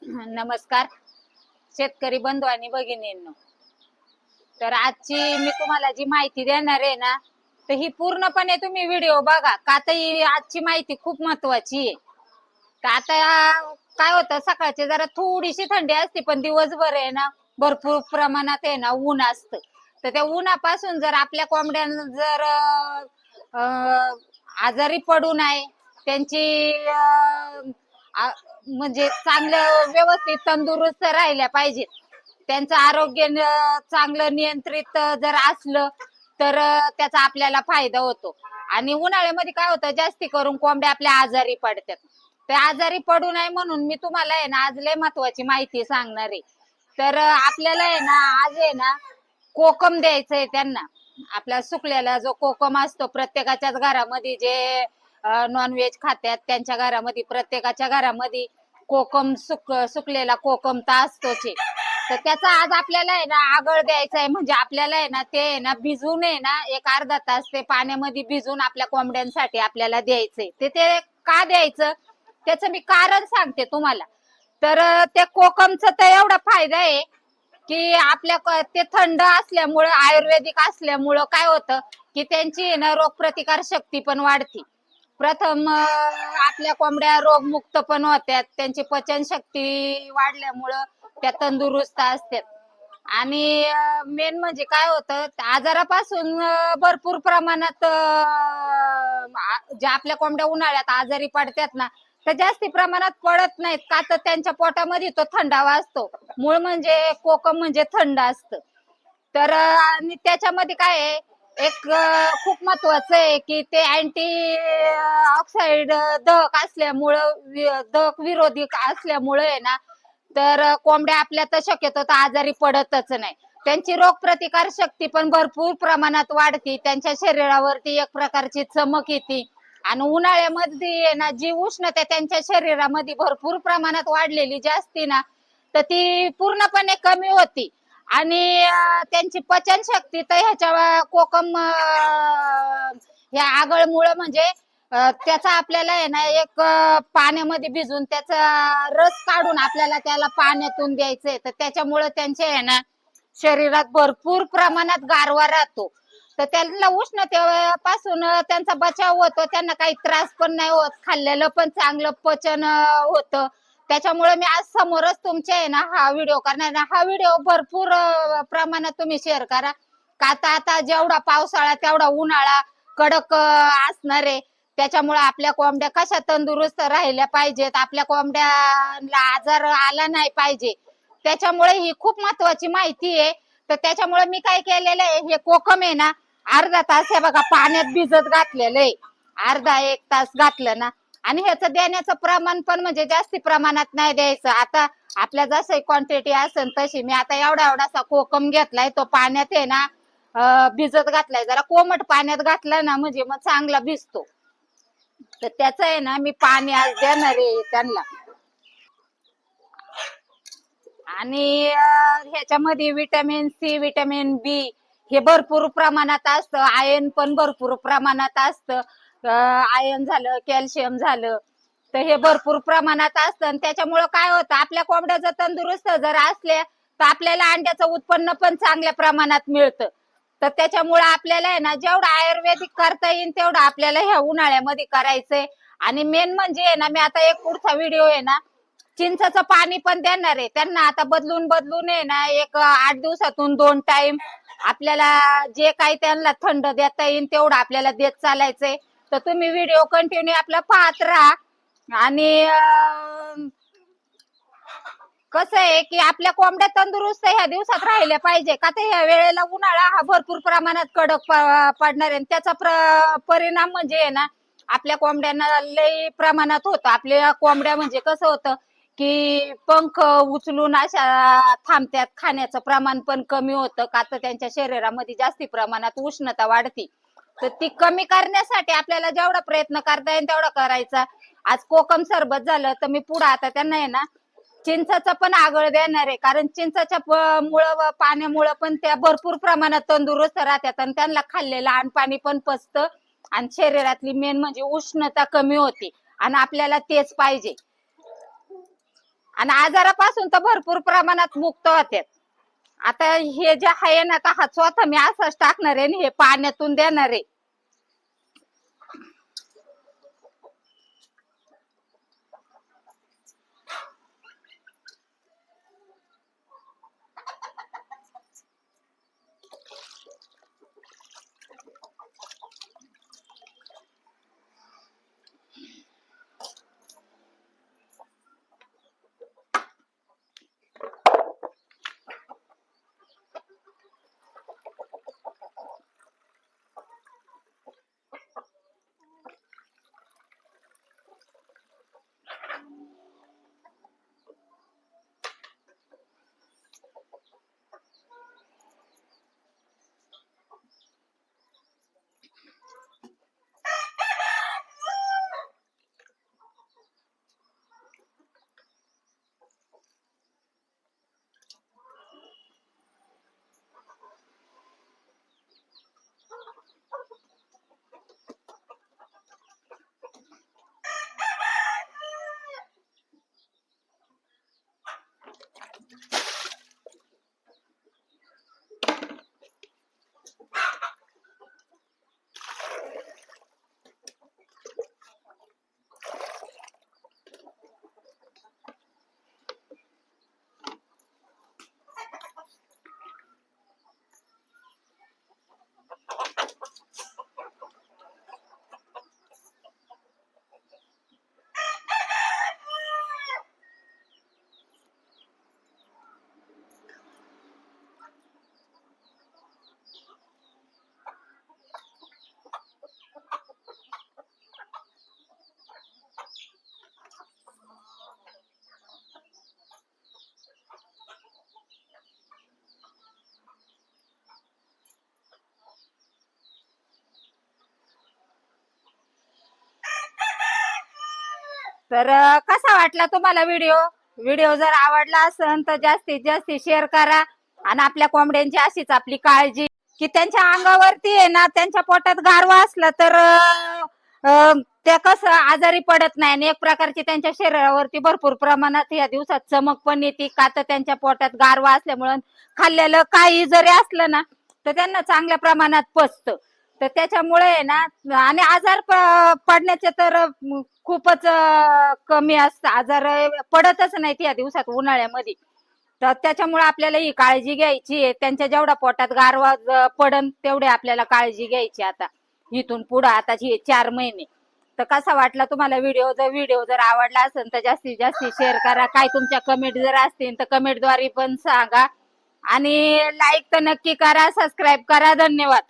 नमस्कार शेतकरी बंधू आणि भगिनींनो. तर आजची मी तुम्हाला जी माहिती देणार आहे ना, तर ही पूर्णपणे तुम्ही व्हिडिओ बघा का, तर ही आजची माहिती खूप महत्वाची आहे. तर आता काय होतं, सकाळची जरा थोडीशी थंडी असते पण दिवसभर आहे ना भरपूर प्रमाणात आहे ना ऊन असतं. तर त्या उन्हापासून जर आपल्या कोंबड्यांना जर आजारी पडू नये, त्यांची म्हणजे चांगलं व्यवस्थित तंदुरुस्त राहिल्या पाहिजेत, त्यांचं आरोग्य चांगलं नियंत्रित जर असलं तर त्याचा आपल्याला फायदा होतो. आणि उन्हाळ्यामध्ये काय होतं, जास्ती करून कोंबड्या आपल्या आजारी पडतात. ते आजारी पडू नये म्हणून मी तुम्हाला आहे ना आज लय महत्वाची माहिती सांगणार आहे. तर आपल्याला आहे ना आज आहे ना कोकम द्यायचंय त्यांना. आपला सुकलेला जो कोकम असतो, प्रत्येकाच्याच घरामध्ये जे नॉनव्हेज खात्यात त्यांच्या घरामध्ये, प्रत्येकाच्या घरामध्ये कोकम सुकलेला कोकम तर असतोच. तर त्याचा आज आपल्याला आहे ना आगळ द्यायचा आहे. म्हणजे आपल्याला आहे ना ते आहे ना भिजून आहे ना एक अर्धा तास ते पाण्यामध्ये भिजून आपल्या कोंबड्यांसाठी आपल्याला द्यायचंय. ते ते का द्यायचं त्याचं मी कारण सांगते तुम्हाला. तर त्या कोकमचा तर एवढा फायदा आहे की आपल्या ते थंड असल्यामुळं, आयुर्वेदिक असल्यामुळं काय होतं की त्यांची ना रोगप्रतिकार शक्ती पण वाढते. प्रथम आपल्या कोंबड्या रोगमुक्त पण होत्यात, त्यांची पचनशक्ती वाढल्यामुळं त्या तंदुरुस्त असतात. आणि मेन म्हणजे काय होतं, आजारापासून भरपूर प्रमाणात ज्या आपल्या कोंबड्या उन्हाळ्यात आजारी पडतात ना, तर जास्ती प्रमाणात पडत नाहीत का, तर त्यांच्या पोटामध्ये तो थंडावा असतो. मूळ म्हणजे कोकम म्हणजे थंड असतं. तर आणि त्याच्यामध्ये काय आहे, एक खूप महत्वाचं आहे की ते अँटी ऑक्साइड दहक असल्यामुळं, दहक विरोधी असल्यामुळे आहे ना, तर कोंबड्या आपल्या तर शक्यतो तर आजारी पडतच नाही. त्यांची रोगप्रतिकार शक्ती पण भरपूर प्रमाणात वाढते, त्यांच्या शरीरावरती एक प्रकारची चमक येते. आणि उन्हाळ्यामध्ये ना जी उष्णता त्यांच्या शरीरामध्ये भरपूर प्रमाणात वाढलेली जी असते ना, तर ती पूर्णपणे कमी होती. आणि त्यांची पचनशक्ती तर ह्याच्या कोकम ह्या आगळमुळं म्हणजे त्याचा आपल्याला आहे ना एक पाण्यामध्ये भिजून त्याचा रस काढून आपल्याला त्याला पाण्यातून द्यायचंय. तर त्याच्यामुळं त्यांच्या आहे ना शरीरात भरपूर प्रमाणात गारवा राहतो. तर त्यांना उष्णतेपासून त्यांचा बचाव होतो, त्यांना काही त्रास पण नाही होत, खाल्लेलं पण चांगलं पचन होतं. त्याच्यामुळे मी आज समोरच तुमचे आहे ना हा व्हिडिओ करणार. हा व्हिडिओ भरपूर प्रमाणात तुम्ही शेअर करा, का आता जेवढा पावसाळा तेवढा उन्हाळा कडक असणार आहे. त्याच्यामुळे आपल्या कोंबड्या कशा तंदुरुस्त राहिल्या पाहिजेत, आपल्या कोंबड्याला आजार आला नाही पाहिजे, त्याच्यामुळे ही खूप महत्वाची माहिती आहे. तर त्याच्यामुळे मी काय केलेलं आहे, हे कोकम आहे ना अर्धा तास हे बघा पाण्यात भिजत घातलेलं आहे. अर्धा एक तास घातलं ना, आणि ह्याचं देण्याचं प्रमाण पण म्हणजे जास्ती प्रमाणात नाही द्यायचं. आता आपल्या जसं क्वांटिटी असेल तशी, मी आता एवढा एवढासा कोकम घेतलाय, तो पाण्यात आहे ना भिजत घातलाय. जरा कोमट पाण्यात घातला ना म्हणजे मग चांगला भिजतो. तर त्याच आहे ना मी पाणी आज देणार आहे त्यांना. आणि ह्याच्यामध्ये विटॅमिन सी, विटॅमिन बी हे भरपूर प्रमाणात असतं. आयर्न पण भरपूर प्रमाणात असतं. आयर्न झालं, कॅल्शियम झालं, तर हे भरपूर प्रमाणात असतं. आणि त्याच्यामुळं काय होतं, आपल्या कोंबड्या जर तंदुरुस्त जर असल्या तर आपल्याला अंड्याचं उत्पन्न पण चांगल्या प्रमाणात मिळतं. तर त्याच्यामुळे आपल्याला आहे ना जेवढं आयुर्वेदिक करता येईल तेवढं आपल्याला ह्या उन्हाळ्यामध्ये करायचंय. आणि मेन म्हणजे आहे ना, मी आता एक पुढचा व्हिडिओ आहे ना चिंचाचं पाणी पण देणार आहे त्यांना. आता बदलून बदलून आहे ना एक 8 दिवसातून 2 टाइम आपल्याला जे काही त्यांना थंड देता येईल तेवढं आपल्याला देत चालायचंय. तर तुम्ही व्हिडिओ कंटिन्यू आपला पाहत राहा. आणि कसं आहे की आपल्या कोंबड्या तंदुरुस्त ह्या दिवसात राहिल्या पाहिजे, का तर ह्या वेळेला उन्हाळा हा भरपूर प्रमाणात कडक पडणार आहे. त्याचा परिणाम म्हणजे आहे ना आपल्या कोंबड्यांना लई प्रमाणात होतं. आपल्या कोंबड्या म्हणजे कसं होतं की पंख उचलून अशा थांबत्यात, खाण्याचं प्रमाण पण कमी होतं, का तर त्यांच्या शरीरामध्ये जास्ती प्रमाणात उष्णता वाढते. तर ती कमी करण्यासाठी आपल्याला जेवढा प्रयत्न करता येईल तेवढा करायचा. आज कोकम सरबत झालं, तर मी पुढे आता त्यांना आहे ना चिंचाचा पण आगळ देणार आहे, कारण चिंचाच्या मुळे पाण्यामुळे पण त्या भरपूर प्रमाणात तंदुरुस्त राहतात आणि त्यांना खाल्लेलं अन्न पण पचतं आणि शरीरातली मेन म्हणजे उष्णता कमी होते. आणि आपल्याला तेच पाहिजे. आणि आजारापासून तर भरपूर प्रमाणात मुक्त होतात. आता हे जे आहे ना का हा स्वतः मी असंच टाकणार आहे आणि हे पाण्यातून देणार आहे. तर कसा वाटला तुम्हाला व्हिडिओ? व्हिडिओ जर आवडला असेल तर जास्तीत जास्त शेअर करा. आणि आपल्या कोंबड्यांची अशीच आपली काळजी की त्यांच्या अंगावरती आहे ना, त्यांच्या पोटात गारवा असला तर त्या कसं आजारी पडत नाही. आणि एक प्रकारची त्यांच्या शरीरावरती भरपूर प्रमाणात या दिवसात चमक पण येते, का तर त्यांच्या पोटात गारवा असल्यामुळे खाल्लेलं काही जरी असलं ना तर त्यांना चांगल्या प्रमाणात पचतं. तर त्याच्यामुळे आहे ना, आणि आजार पडण्याचे तर खूपच कमी असतं. आजार पडतच नाहीत या दिवसात उन्हाळ्यामध्ये. तर त्याच्यामुळे आपल्याला ही काळजी घ्यायची आहे. त्यांच्या जेवढा पोटात गारवा पडन तेवढे आपल्याला काळजी घ्यायची आता इथून पुढे. आता 4 महिने. तर कसा वाटला तुम्हाला व्हिडिओ? जर आवडला असेल तर जास्तीत जास्त शेअर करा. काय तुमच्या कमेंट जर असतील तर कमेंटद्वारे पण सांगा. आणि लाईक तर नक्की करा, सबस्क्राईब करा. धन्यवाद.